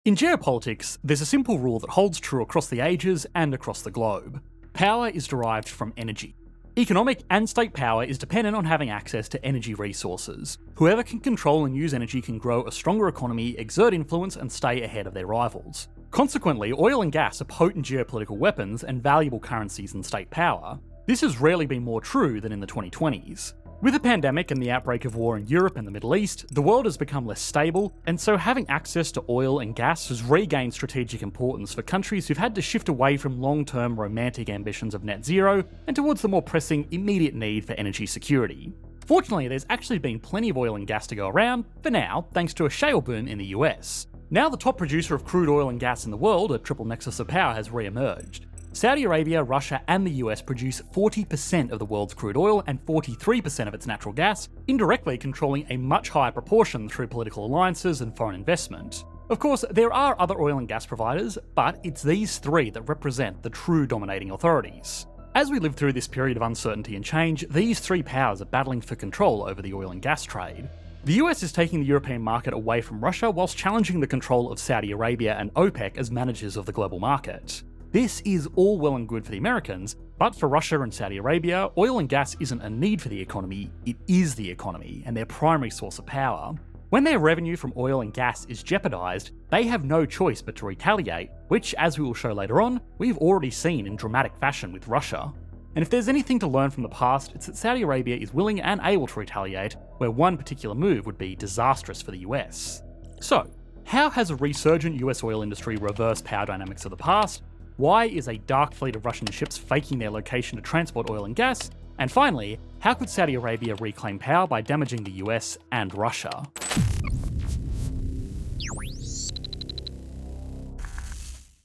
In geopolitics, there's a simple rule that holds true across the ages and across the globe. Power is derived from energy. Economic and state power is dependent on having access to energy resources. Whoever can control and use energy can grow a stronger economy, exert influence, and stay ahead of their rivals. Consequently, oil and gas are potent geopolitical weapons and valuable currencies in state power. This has rarely been more true than in the 2020s. With the pandemic and the outbreak of war in Europe and the Middle East, the world has become less stable, and so having access to oil and gas has regained strategic importance for countries who've had to shift away from long-term romantic ambitions of net zero and towards the more pressing, immediate need for energy security. Fortunately, there's actually been plenty of oil and gas to go around, for now, thanks to a shale boom in the US. Now the top producer of crude oil and gas in the world, a triple nexus of power, has re-emerged. Saudi Arabia, Russia and the US produce 40% of the world's crude oil and 43% of its natural gas, indirectly controlling a much higher proportion through political alliances and foreign investment. Of course, there are other oil and gas providers, but it's these three that represent the true dominating authorities. As we live through this period of uncertainty and change, these three powers are battling for control over the oil and gas trade. The US is taking the European market away from Russia whilst challenging the control of Saudi Arabia and OPEC as managers of the global market. This is all well and good for the Americans, but for Russia and Saudi Arabia, oil and gas isn't a need for the economy, it is the economy and their primary source of power. When their revenue from oil and gas is jeopardised, they have no choice but to retaliate, which, as we will show later on, we've already seen in dramatic fashion with Russia. And if there's anything to learn from the past, it's that Saudi Arabia is willing and able to retaliate, where one particular move would be disastrous for the US. So, how has a resurgent US oil industry reversed power dynamics of the past? Why is a dark fleet of Russian ships faking their location to transport oil and gas? And finally, how could Saudi Arabia reclaim power by damaging the US and Russia?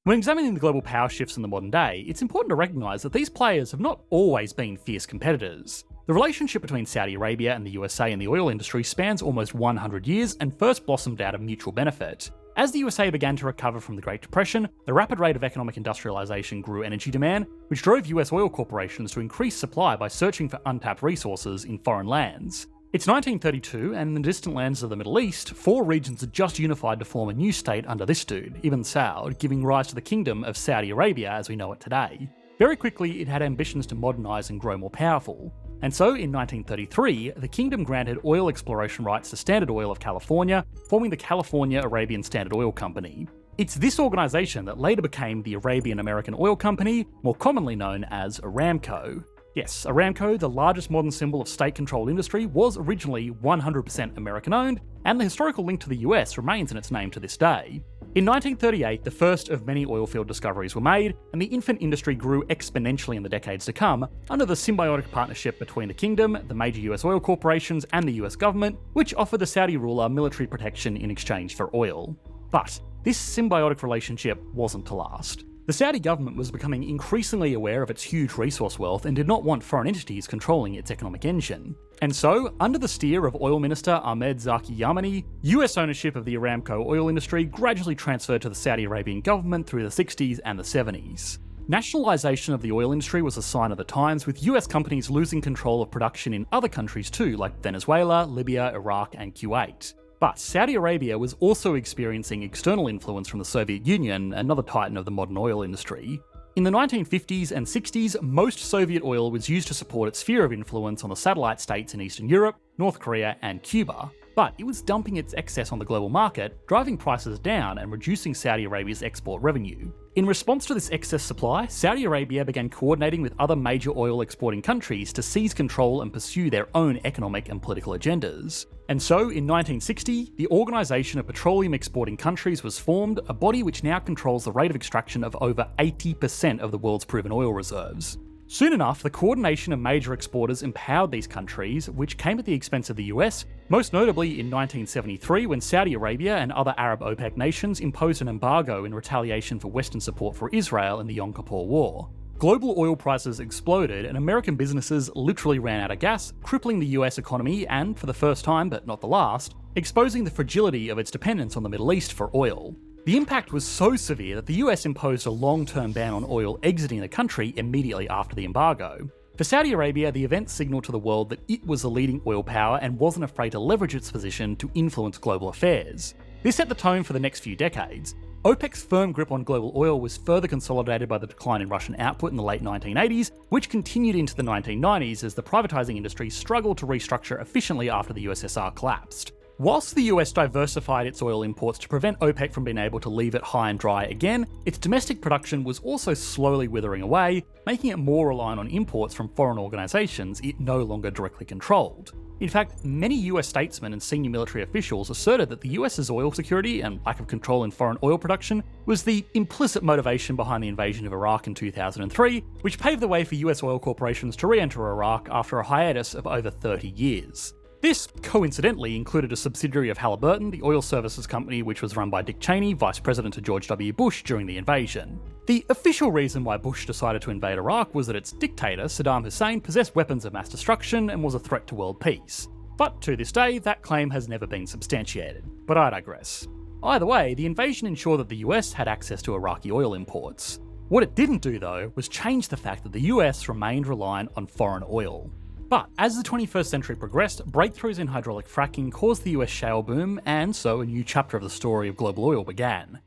When examining the global power shifts in the modern day, it's important to recognise that these players have not always been fierce competitors. The relationship between Saudi Arabia and the USA in the oil industry spans almost 100 years and first blossomed out of mutual benefit. As the USA began to recover from the Great Depression, the rapid rate of economic industrialization grew energy demand, which drove US oil corporations to increase supply by searching for untapped resources in foreign lands. It's 1932, and in the distant lands of the Middle East, 4 regions had just unified to form a new state under this dude, Ibn Saud, giving rise to the Kingdom of Saudi Arabia as we know it today. Very quickly, it had ambitions to modernise and grow more powerful. And so, in 1933, the kingdom granted oil exploration rights to Standard Oil of California, forming the California Arabian Standard Oil Company. It's this organisation that later became the Arabian American Oil Company, more commonly known as Aramco. Yes, Aramco, the largest modern symbol of state-controlled industry, was originally 100% American-owned, and the historical link to the US remains in its name to this day. In 1938, the first of many oilfield discoveries were made, and the infant industry grew exponentially in the decades to come, under the symbiotic partnership between the kingdom, the major US oil corporations, and the US government, which offered the Saudi ruler military protection in exchange for oil. But this symbiotic relationship wasn't to last. The Saudi government was becoming increasingly aware of its huge resource wealth and did not want foreign entities controlling its economic engine. And so, under the steer of Oil Minister Ahmed Zaki Yamani, US ownership of the Aramco oil industry gradually transferred to the Saudi Arabian government through the 60s and the 70s. Nationalisation of the oil industry was a sign of the times, with US companies losing control of production in other countries too, like Venezuela, Libya, Iraq, and Kuwait. But Saudi Arabia was also experiencing external influence from the Soviet Union, another titan of the modern oil industry. In the 1950s and 60s, most Soviet oil was used to support its sphere of influence on the satellite states in Eastern Europe, North Korea, and Cuba. But it was dumping its excess on the global market, driving prices down and reducing Saudi Arabia's export revenue. In response to this excess supply, Saudi Arabia began coordinating with other major oil exporting countries to seize control and pursue their own economic and political agendas. And so, in 1960, the Organisation of Petroleum Exporting Countries was formed, a body which now controls the rate of extraction of over 80% of the world's proven oil reserves. Soon enough, the coordination of major exporters empowered these countries, which came at the expense of the US, most notably in 1973 when Saudi Arabia and other Arab OPEC nations imposed an embargo in retaliation for Western support for Israel in the Yom Kippur War. Global oil prices exploded and American businesses literally ran out of gas, crippling the US economy and, for the first time but not the last, exposing the fragility of its dependence on the Middle East for oil. The impact was so severe that the US imposed a long-term ban on oil exiting the country immediately after the embargo. For Saudi Arabia, the event signalled to the world that it was the leading oil power and wasn't afraid to leverage its position to influence global affairs. This set the tone for the next few decades. OPEC's firm grip on global oil was further consolidated by the decline in Russian output in the late 1980s, which continued into the 1990s as the privatising industry struggled to restructure efficiently after the USSR collapsed. Whilst the US diversified its oil imports to prevent OPEC from being able to leave it high and dry again, its domestic production was also slowly withering away, making it more reliant on imports from foreign organisations it no longer directly controlled. In fact, many US statesmen and senior military officials asserted that the US's oil security and lack of control in foreign oil production was the implicit motivation behind the invasion of Iraq in 2003, which paved the way for US oil corporations to re-enter Iraq after a hiatus of over 30 years. This, coincidentally, included a subsidiary of Halliburton, the oil services company which was run by Dick Cheney, vice president to George W. Bush during the invasion. The official reason why Bush decided to invade Iraq was that its dictator, Saddam Hussein, possessed weapons of mass destruction and was a threat to world peace. But to this day, that claim has never been substantiated. But I digress. Either way, the invasion ensured that the US had access to Iraqi oil imports. What it didn't do, though, was change the fact that the US remained reliant on foreign oil. But as the 21st century progressed, breakthroughs in hydraulic fracking caused the US shale boom, and so a new chapter of the story of global oil began.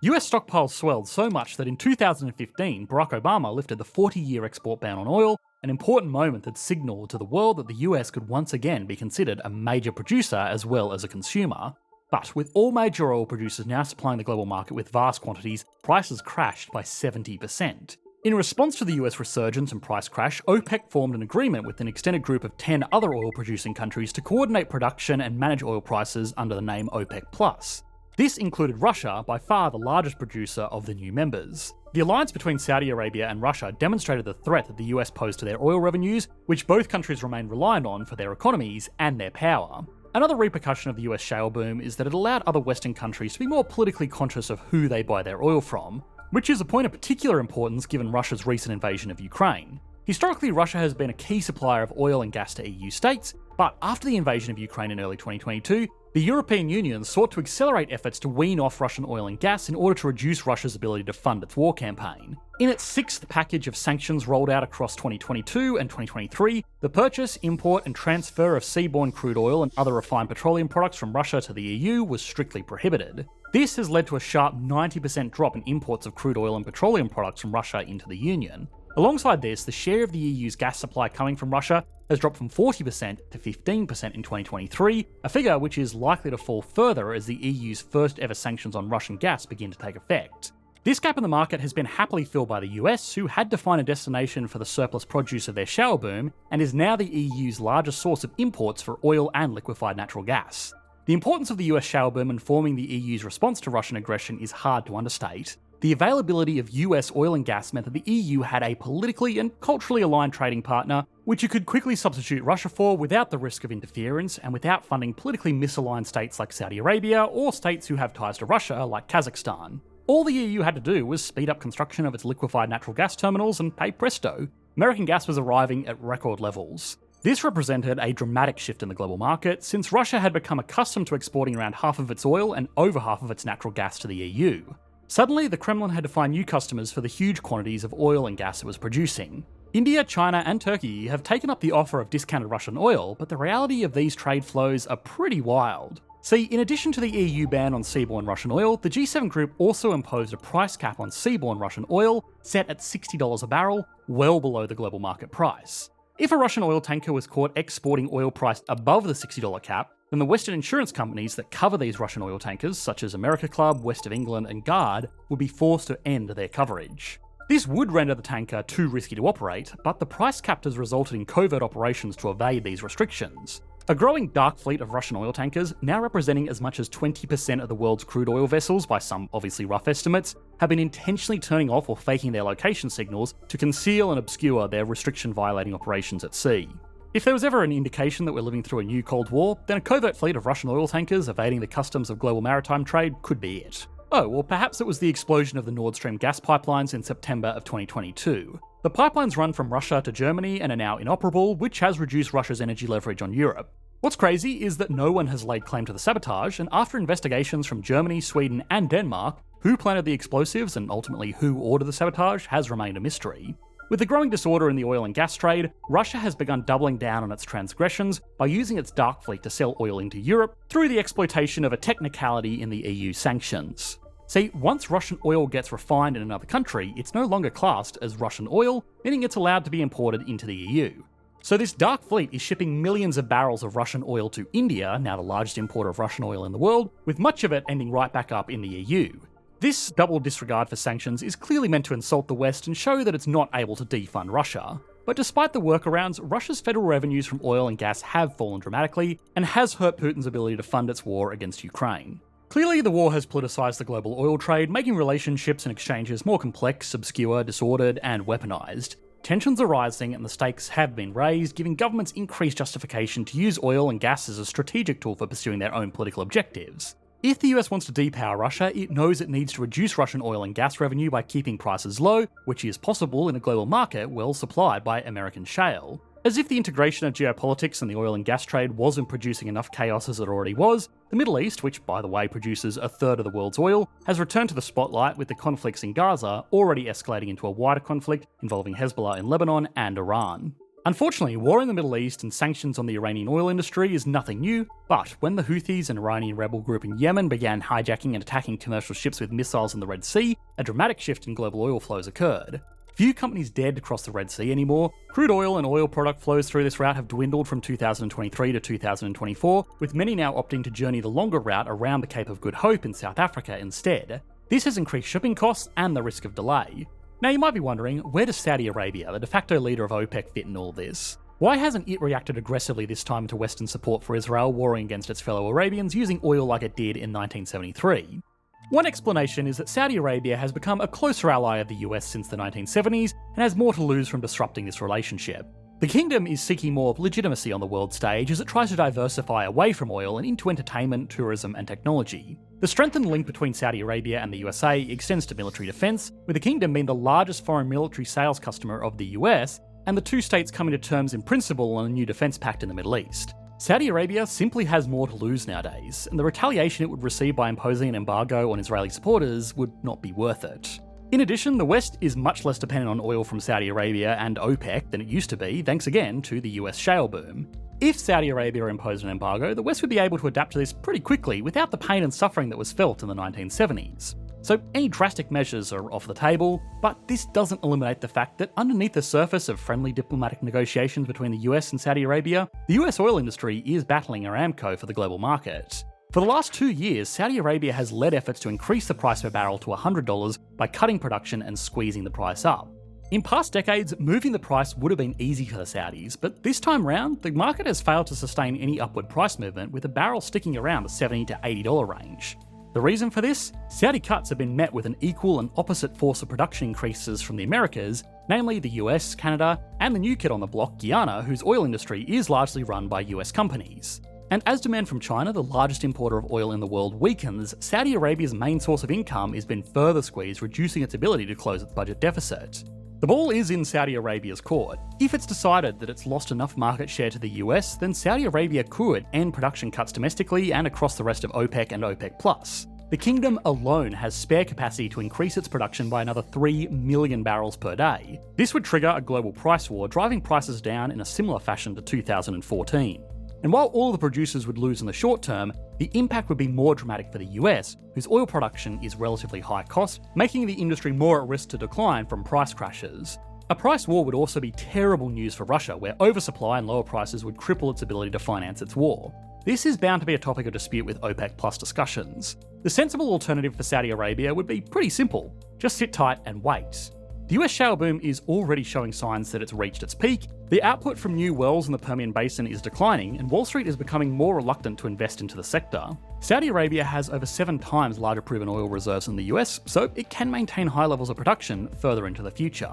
US stockpiles swelled so much that in 2015, Barack Obama lifted the 40-year export ban on oil, an important moment that signalled to the world that the US could once again be considered a major producer as well as a consumer. But with all major oil producers now supplying the global market with vast quantities, prices crashed by 70%. In response to the US resurgence and price crash, OPEC formed an agreement with an extended group of 10 other oil-producing countries to coordinate production and manage oil prices under the name OPEC+. This included Russia, by far the largest producer of the new members. The alliance between Saudi Arabia and Russia demonstrated the threat that the US posed to their oil revenues, which both countries remained reliant on for their economies and their power. Another repercussion of the US shale boom is that it allowed other Western countries to be more politically conscious of who they buy their oil from, which is a point of particular importance given Russia's recent invasion of Ukraine. Historically, Russia has been a key supplier of oil and gas to EU states, but after the invasion of Ukraine in early 2022, the European Union sought to accelerate efforts to wean off Russian oil and gas in order to reduce Russia's ability to fund its war campaign. In its sixth package of sanctions rolled out across 2022 and 2023, the purchase, import and transfer of seaborne crude oil and other refined petroleum products from Russia to the EU was strictly prohibited. This has led to a sharp 90% drop in imports of crude oil and petroleum products from Russia into the Union. Alongside this, the share of the EU's gas supply coming from Russia has dropped from 40% to 15% in 2023, a figure which is likely to fall further as the EU's first ever sanctions on Russian gas begin to take effect. This gap in the market has been happily filled by the US, who had to find a destination for the surplus produce of their shale boom, and is now the EU's largest source of imports for oil and liquefied natural gas. The importance of the US shale boom informing the EU's response to Russian aggression is hard to understate. The availability of US oil and gas meant that the EU had a politically and culturally aligned trading partner, which it could quickly substitute Russia for without the risk of interference and without funding politically misaligned states like Saudi Arabia or states who have ties to Russia like Kazakhstan. All the EU had to do was speed up construction of its liquefied natural gas terminals and hey presto, American gas was arriving at record levels. This represented a dramatic shift in the global market, since Russia had become accustomed to exporting around half of its oil and over half of its natural gas to the EU. Suddenly, the Kremlin had to find new customers for the huge quantities of oil and gas it was producing. India, China, and Turkey have taken up the offer of discounted Russian oil, but the reality of these trade flows are pretty wild. See, in addition to the EU ban on seaborne Russian oil, the G7 group also imposed a price cap on seaborne Russian oil, set at $60 a barrel, well below the global market price. If a Russian oil tanker was caught exporting oil priced above the $60 cap, then the Western insurance companies that cover these Russian oil tankers, such as America Club, West of England, and Guard, would be forced to end their coverage. This would render the tanker too risky to operate, but the price cap has resulted in covert operations to evade these restrictions. A growing dark fleet of Russian oil tankers, now representing as much as 20% of the world's crude oil vessels by some obviously rough estimates, have been intentionally turning off or faking their location signals to conceal and obscure their restriction-violating operations at sea. If there was ever an indication that we're living through a new Cold War, then a covert fleet of Russian oil tankers evading the customs of global maritime trade could be it. Oh, or perhaps it was the explosion of the Nord Stream gas pipelines in September of 2022. The pipelines run from Russia to Germany and are now inoperable, which has reduced Russia's energy leverage on Europe. What's crazy is that no one has laid claim to the sabotage, and after investigations from Germany, Sweden, and Denmark, who planted the explosives and ultimately who ordered the sabotage has remained a mystery. With the growing disorder in the oil and gas trade, Russia has begun doubling down on its transgressions by using its dark fleet to sell oil into Europe through the exploitation of a technicality in the EU sanctions. See, once Russian oil gets refined in another country, it's no longer classed as Russian oil, meaning it's allowed to be imported into the EU. So this dark fleet is shipping millions of barrels of Russian oil to India, now the largest importer of Russian oil in the world, with much of it ending right back up in the EU. This double disregard for sanctions is clearly meant to insult the West and show that it's not able to defund Russia. But despite the workarounds, Russia's federal revenues from oil and gas have fallen dramatically, and has hurt Putin's ability to fund its war against Ukraine. Clearly, the war has politicized the global oil trade, making relationships and exchanges more complex, obscure, disordered, and weaponized. Tensions are rising and the stakes have been raised, giving governments increased justification to use oil and gas as a strategic tool for pursuing their own political objectives. If the US wants to depower Russia, it knows it needs to reduce Russian oil and gas revenue by keeping prices low, which is possible in a global market well supplied by American shale. As if the integration of geopolitics and the oil and gas trade wasn't producing enough chaos as it already was, the Middle East, which by the way produces a third of the world's oil, has returned to the spotlight with the conflicts in Gaza already escalating into a wider conflict involving Hezbollah in Lebanon and Iran. Unfortunately, war in the Middle East and sanctions on the Iranian oil industry is nothing new, but when the Houthis, an Iranian rebel group in Yemen, began hijacking and attacking commercial ships with missiles in the Red Sea, a dramatic shift in global oil flows occurred. Few companies dared to cross the Red Sea anymore. Crude oil and oil product flows through this route have dwindled from 2023 to 2024, with many now opting to journey the longer route around the Cape of Good Hope in South Africa instead. This has increased shipping costs and the risk of delay. Now you might be wondering, where does Saudi Arabia, the de facto leader of OPEC, fit in all this? Why hasn't it reacted aggressively this time to Western support for Israel warring against its fellow Arabians using oil like it did in 1973? One explanation is that Saudi Arabia has become a closer ally of the US since the 1970s and has more to lose from disrupting this relationship. The kingdom is seeking more legitimacy on the world stage as it tries to diversify away from oil and into entertainment, tourism, and technology. The strengthened link between Saudi Arabia and the USA extends to military defence, with the kingdom being the largest foreign military sales customer of the US, and the two states coming to terms in principle on a new defence pact in the Middle East. Saudi Arabia simply has more to lose nowadays, and the retaliation it would receive by imposing an embargo on Israeli supporters would not be worth it. In addition, the West is much less dependent on oil from Saudi Arabia and OPEC than it used to be, thanks again to the US shale boom. If Saudi Arabia imposed an embargo, the West would be able to adapt to this pretty quickly without the pain and suffering that was felt in the 1970s. So any drastic measures are off the table, but this doesn't eliminate the fact that underneath the surface of friendly diplomatic negotiations between the US and Saudi Arabia, the US oil industry is battling Aramco for the global market. For the last 2 years, Saudi Arabia has led efforts to increase the price per barrel to $100 by cutting production and squeezing the price up. In past decades, moving the price would have been easy for the Saudis, but this time round, the market has failed to sustain any upward price movement, with the barrel sticking around the $70 to $80 range. The reason for this? Saudi cuts have been met with an equal and opposite force of production increases from the Americas, namely the US, Canada, and the new kid on the block, Guyana, whose oil industry is largely run by US companies. And as demand from China, the largest importer of oil in the world, weakens, Saudi Arabia's main source of income has been further squeezed, reducing its ability to close its budget deficit. The ball is in Saudi Arabia's court. If it's decided that it's lost enough market share to the US, then Saudi Arabia could end production cuts domestically and across the rest of OPEC and OPEC+. The kingdom alone has spare capacity to increase its production by another 3 million barrels per day. This would trigger a global price war, driving prices down in a similar fashion to 2014. And while all the producers would lose in the short term, the impact would be more dramatic for the US, whose oil production is relatively high cost, making the industry more at risk to decline from price crashes. A price war would also be terrible news for Russia, where oversupply and lower prices would cripple its ability to finance its war. This is bound to be a topic of dispute with OPEC Plus discussions. The sensible alternative for Saudi Arabia would be pretty simple: just sit tight and wait. The US shale boom is already showing signs that it's reached its peak. The output from new wells in the Permian Basin is declining, and Wall Street is becoming more reluctant to invest into the sector. Saudi Arabia has over 7 times larger proven oil reserves than the US, so it can maintain high levels of production further into the future.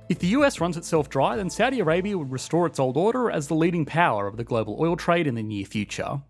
If the US runs itself dry, then Saudi Arabia would restore its old order as the leading power of the global oil trade in the near future.